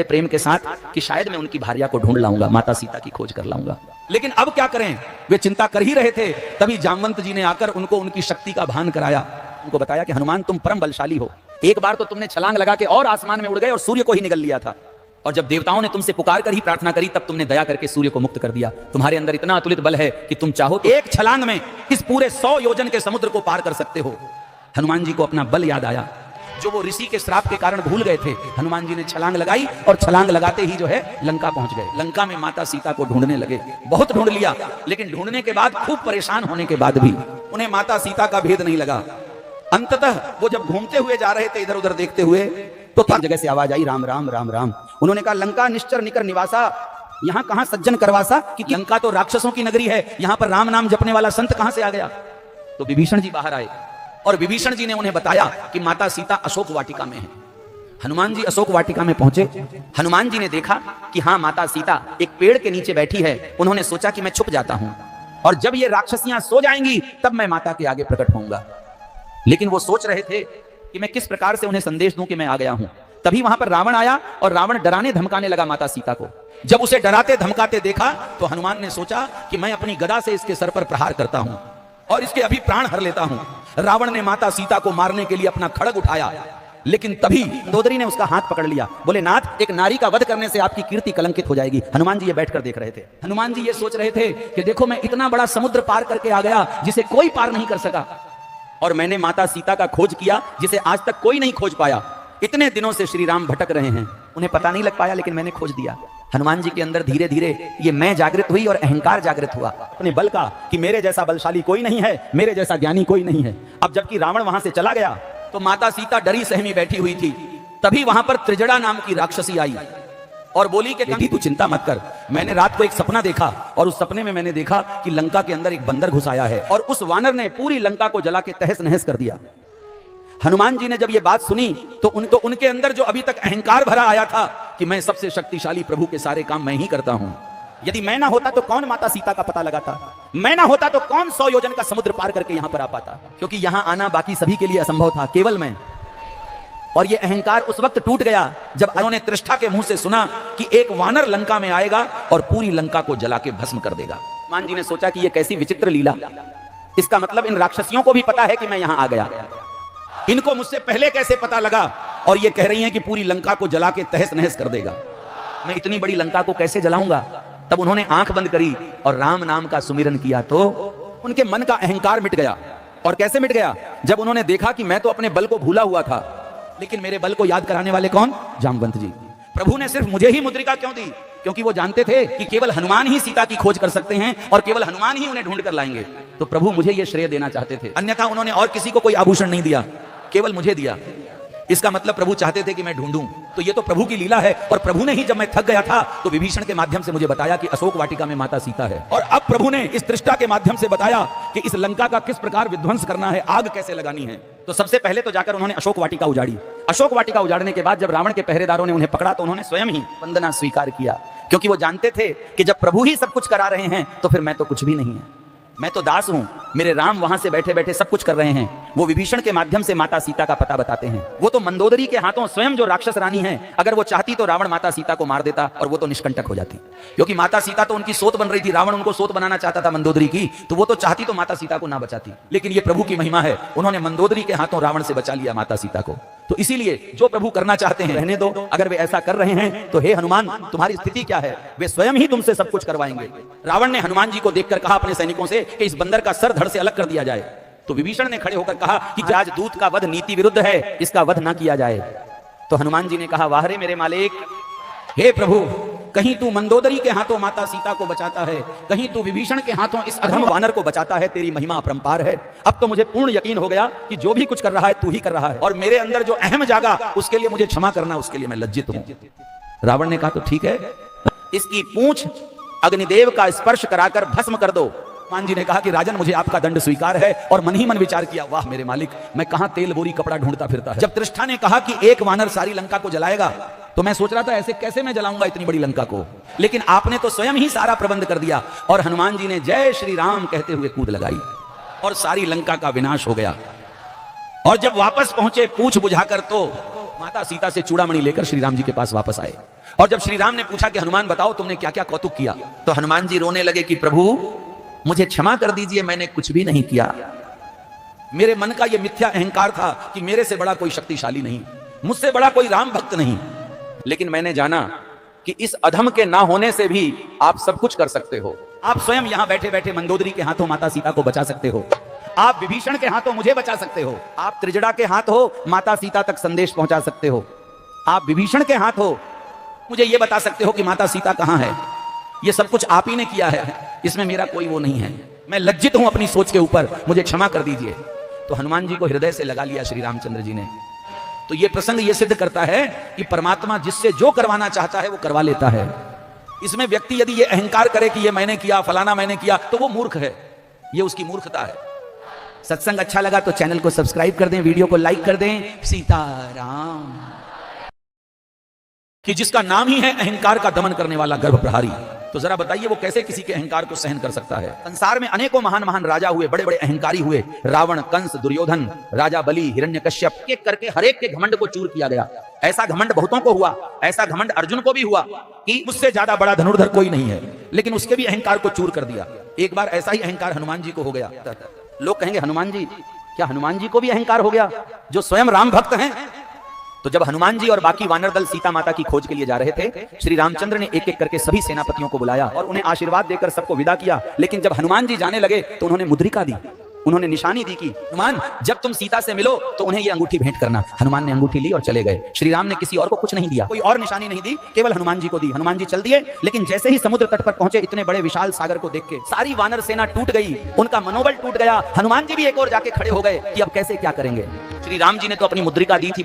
प्रेम के साथ कि शायद मैं उनकी भार्या को ढूंढ लाऊंगा, माता सीता की खोज कर लाऊंगा। लेकिन अब क्या करें, वे चिंता कर ही रहे थे, तभी जामवंत जी ने आकर उनको उनकी शक्ति का भान कराया। उनको बताया कि हनुमान तुम परम बलशाली हो, एक बार तो तुमने छलांग लगा के और आसमान में उड़ गए और सूर्य को ही निगल लिया था, और जब देवताओं ने तुमसे पुकार कर ही प्रार्थना करी तब तुमने दया करके सूर्य को मुक्त कर दिया। तुम्हारे अंदर इतना अतुलित बल है कि तुम चाहो तो एक छलांग में इस पूरे 100 योजन के समुद्र को पार कर सकते हो। हनुमान जी को अपना बल याद आया, जो वो ऋषि के श्राप के कारण भूल गए थे। हनुमान जी ने छलांग लगाई और छलांग लगाते ही जो है लंका पहुंच गए। लंका में माता सीता को ढूंढने लगे, बहुत ढूंढ लिया, लेकिन ढूंढने के बाद, खूब परेशान होने के बाद भी उन्हें माता सीता का भेद नहीं लगा। अंततः वो जब घूमते हुए जा रहे थे इधर उधर देखते हुए, तो एक जगह से आवाज आई, राम राम राम राम। उन्होंने कहा, लंका निश्चर निकर निवासा, यहाँ कहां सज्जन करवासा, कि लंका तो राक्षसों की नगरी है, यहाँ पर राम नाम जपने वाला संत कहां से आ गया। तो विभीषण जी बाहर आए और विभीषण जी ने उन्हें बताया कि माता सीता अशोक वाटिका में है। हनुमान जी अशोक वाटिका में पहुंचे। हनुमान जी ने देखा कि हाँ, माता सीता एक पेड़ के नीचे बैठी है। उन्होंने सोचा कि मैं छुप जाता हूं और जब ये राक्षसियां सो जाएंगी तब मैं माता के आगे प्रकट होऊंगा। लेकिन वो सोच रहे थे कि मैं किस प्रकार से उन्हें संदेश दूं कि मैं आ गया हूं। तभी वहां पर रावण आया और रावण डराने धमकाने लगा माता सीता को। जब उसे डराते धमकाते देखा तो हनुमान ने सोचा कि मैं अपनी गदा से इसके सर पर प्रहार करता हूं और इसके अभी प्राण हर लेता हूं। रावण ने माता सीता को मारने के लिए अपना खड़ग उठाया, लेकिन तभी मंदोदरी ने उसका हाथ पकड़ लिया। बोले, नाथ, एक नारी का वध करने से आपकी कीर्ति कलंकित हो जाएगी। हनुमान जी ये बैठकर देख रहे थे। हनुमान जी ये सोच रहे थे कि देखो, मैं इतना बड़ा समुद्र पार करके आ गया जिसे कोई पार नहीं कर सका, और मैंने माता सीता का खोज किया जिसे आज तक कोई नहीं खोज पाया। इतने दिनों से श्री राम भटक रहे हैं, उन्हें पता नहीं लग पाया, लेकिन मैंने खोज दिया। हनुमान जी के अंदर धीरे धीरे ये मैं जागृत हुई और अहंकार जागृत हुआ अपने बल का, कि मेरे जैसा बलशाली कोई नहीं है, मेरे जैसा ज्ञानी कोई नहीं है। अब जबकि रावण वहां से चला गया तो माता सीता डरी सहमी बैठी हुई थी। तभी वहां पर त्रिजड़ा नाम की राक्षसी आई और बोली कि बेटी तू चिंता मत कर, मैंने रात को एक सपना देखा और उस सपने में मैंने देखा कि लंका के अंदर एक बंदर घुस आया है और उस वानर ने पूरी लंका को जला के तहस नहस कर दिया। हनुमान जी ने जब ये बात सुनी तो उनके अंदर जो अभी तक अहंकार भरा आया था कि मैं सबसे शक्तिशाली प्रभु के सारे काम मैं ही करता हूं, यदि मैं ना होता तो कौन माता सीता का पता लगाता, मैं ना होता तो कौन 100 योजन का समुद्र पार करके यहां पर आ पाता, क्योंकि यहां आना बाकी सभी के लिए असंभव था, केवल मैं। और ये अहंकार उस वक्त टूट गया जब उन्होंने त्रिष्ठा के मुंह से सुना कि एक वानर लंका में आएगा और पूरी लंका को जला के भस्म कर देगा। हनुमान जी ने सोचा कि ये कैसी विचित्र लीला, इसका मतलब इन राक्षसियों को भी पता है कि मैं यहां आ गया, इनको मुझसे पहले कैसे पता लगा, और ये कह रही हैं कि पूरी लंका को जला के तहस नहस कर देगा, मैं इतनी बड़ी लंका को कैसे जलाऊंगा। तब उन्होंने आंख बंद करी और राम नाम का सुमिरन किया तो उनके मन का अहंकार मिट गया। और कैसे मिट गया, जब उन्होंने देखा कि मैं तो अपने बल को भूला हुआ था, लेकिन मेरे बल को याद कराने वाले कौन, जामवंत जी। प्रभु ने सिर्फ मुझे ही मुद्रिका क्यों दी, क्योंकि वो जानते थे कि केवल हनुमान ही सीता की खोज कर सकते हैं और केवल हनुमान ही उन्हें ढूंढ कर लाएंगे। तो प्रभु मुझे ये श्रेय देना चाहते थे, अन्यथा उन्होंने और किसी को कोई आभूषण नहीं दिया, केवल मुझे दिया। इसका मतलब प्रभु चाहते थे कि मैं ढूंढूं। तो ये तो प्रभु की लीला है। और प्रभु ने ही जब मैं थक गया था तो विभीषण के माध्यम से मुझे बताया कि अशोक वाटिका में माता सीता है, और अब प्रभु ने इस त्रिष्ठा के माध्यम से बताया कि इस लंका का किस प्रकार विध्वंस करना है, आग कैसे लगानी है। तो सबसे पहले तो जाकर उन्होंने अशोक वाटिका उजाड़ी। अशोक वाटिका उजाड़ने के बाद जब रावण के पहरेदारों ने उन्हें पकड़ा तो उन्होंने स्वयं ही वंदना स्वीकार किया, क्योंकि वो जानते थे कि जब प्रभु ही सब कुछ करा रहे हैं तो फिर मैं तो कुछ भी नहीं है, मैं तो दास हूं। मेरे राम वहां से बैठे बैठे सब कुछ कर रहे हैं। वो विभीषण के माध्यम से माता सीता का पता बताते हैं। वो तो मंदोदरी के हाथों स्वयं जो राक्षस रानी है, अगर वो चाहती तो रावण माता सीता को मार देता और वो तो निष्कंटक हो जाती, क्योंकि माता सीता तो उनकी सोत बन रही थी। रावण उनको सोत बनाना चाहता था मंदोदरी की, तो वो तो चाहती तो माता सीता को ना बचाती। लेकिन ये प्रभु की महिमा है, उन्होंने मंदोदरी के हाथों रावण से बचा लिया माता सीता को। तो इसीलिए जो प्रभु करना चाहते हैं रहने दो। अगर वे ऐसा कर रहे हैं तो हे हनुमान, तुम्हारी स्थिति क्या है, वे स्वयं ही तुमसे सब कुछ करवाएंगे। रावण ने हनुमान जी को देखकर कहा अपने सैनिकों से कि इस बंदर का सर धड़ से अलग कर दिया जाए। तो विभीषण ने खड़े होकर कहा कि राजदूत का वध नीति विरुद्ध है, इसका वध ना किया जाए। तो हनुमान जी ने कहा, वाह रे मेरे मालिक, हे प्रभु, कहीं तू मंदोदरी के हाथों माता सीता को बचाता है, कहीं तू विभीषण के हाथों इस अधम वानर को बचाता है, तेरी महिमा अपरंपार है। अब तो मुझे पूर्ण यकीन हो गया कि जो भी कुछ कर रहा है तू ही कर रहा है, और मेरे अंदर जो अहम जागा उसके लिए मुझे क्षमा करना, उसके लिए मैं लज्जित हूं। रावण ने कहा, तो ठीक है, इसकी पूंछ अग्निदेव का स्पर्श कराकर भस्म कर दो। हनुमान जी ने कहा कि राजन, मुझे आपका दंड स्वीकार है, और मन ही मन विचार किया, वाह मेरे मालिक, मैं कहां तेल बोरी कपड़ा ढूंढता फिरता है। जब त्रिष्ठा ने कहा कि एक वानर सारी लंका को जलाएगा, तो मैं सोच रहा था ऐसे कैसे मैं जलाऊंगा इतनी बड़ी लंका को, लेकिन आपने तो स्वयं ही सारा प्रबंध कर दिया। और हनुमान जी ने जय श्री राम कहते हुए कूद लगाई और सारी लंका का विनाश हो गया। और जब वापस पहुंचे पूछ बुझाकर, तो माता सीता से चूड़ामणि लेकर श्री राम जी के पास वापस आए और जब श्री राम ने पूछा कि हनुमान बताओ तुमने क्या क्या कौतुक किया, तो हनुमान जी रोने लगे कि प्रभु मुझे क्षमा कर दीजिए, मैंने कुछ भी नहीं किया। मेरे मन का यह मिथ्या अहंकार था कि मेरे से बड़ा कोई शक्तिशाली नहीं, मुझसे बड़ा कोई राम भक्त नहीं। लेकिन मैंने जाना कि इस अधम के ना होने से भी आप सब कुछ कर सकते हो। आप स्वयं यहां बैठे बैठे मंदोदरी के हाथों माता सीता को बचा सकते हो, आप विभीषण के हाथों मुझे बचा सकते हो, आप त्रिजड़ा के हाथ हो माता सीता तक संदेश पहुंचा सकते हो, आप विभीषण के हाथ हो मुझे यह बता सकते हो कि माता सीता कहां है। यह सब कुछ आप ही ने किया है, इसमें मेरा कोई वो नहीं है। मैं लज्जित हूं अपनी सोच के ऊपर, मुझे क्षमा कर दीजिए। तो हनुमान जी को हृदय से लगा लिया श्री रामचंद्र जी ने। तो यह प्रसंग यह सिद्ध करता है कि परमात्मा जिससे जो करवाना चाहता है वो करवा लेता है। इसमें व्यक्ति यदि ये अहंकार करे कि ये मैंने किया, फलाना मैंने किया, तो वो मूर्ख है, ये उसकी मूर्खता है। सत्संग अच्छा लगा तो चैनल को सब्सक्राइब कर दें, वीडियो को लाइक कर दें। सीताराम। कि जिसका नाम ही है अहंकार का दमन करने वाला गर्भ प्रहारी, तो जरा बताइए वो कैसे किसी के अहंकार को सहन कर सकता है। संसार में अनेकों महान महान राजा हुए, बड़े बड़े अहंकारी हुए, रावण, कंस, दुर्योधन, राजा बलि, हिरण्यकश्यप, एक करके हर एक के घमंड को चूर किया गया। ऐसा घमंड बहुतों को हुआ, ऐसा घमंड अर्जुन को भी हुआ कि मुझसे ज्यादा बड़ा धनुर्धर कोई नहीं है, लेकिन उसके भी अहंकार को चूर कर दिया। एक बार ऐसा ही अहंकार हनुमान जी को हो गया। लोग कहेंगे हनुमान जी, क्या हनुमान जी को भी अहंकार हो गया जो स्वयं राम भक्त हैं? तो जब हनुमान जी और बाकी वानर दल सीता माता की खोज के लिए जा रहे थे, श्री रामचंद्र ने एक एक करके सभी सेनापतियों को बुलाया और उन्हें आशीर्वाद देकर सबको विदा किया। लेकिन जब हनुमान जी जाने लगे तो उन्होंने मुद्रिका दी, उन्होंने निशानी दी कि हनुमान जब तुम सीता से मिलो तो उन्हें ये अंगूठी भेंट करना। हनुमान ने अंगूठी ली और चले गए। श्री राम ने किसी और को कुछ नहीं दिया, कोई और निशानी नहीं दी, केवल हनुमान जी को दी। हनुमान जी चल दिए, लेकिन जैसे ही समुद्र तट पर पहुंचे, इतने बड़े विशाल सागर को देख के सारी वानर सेना टूट गई, उनका मनोबल टूट गया। हनुमान जी भी एक और जाके खड़े हो गए कि अब कैसे क्या करेंगे। श्री राम जी ने तो अपनी मुद्रिका दी थी,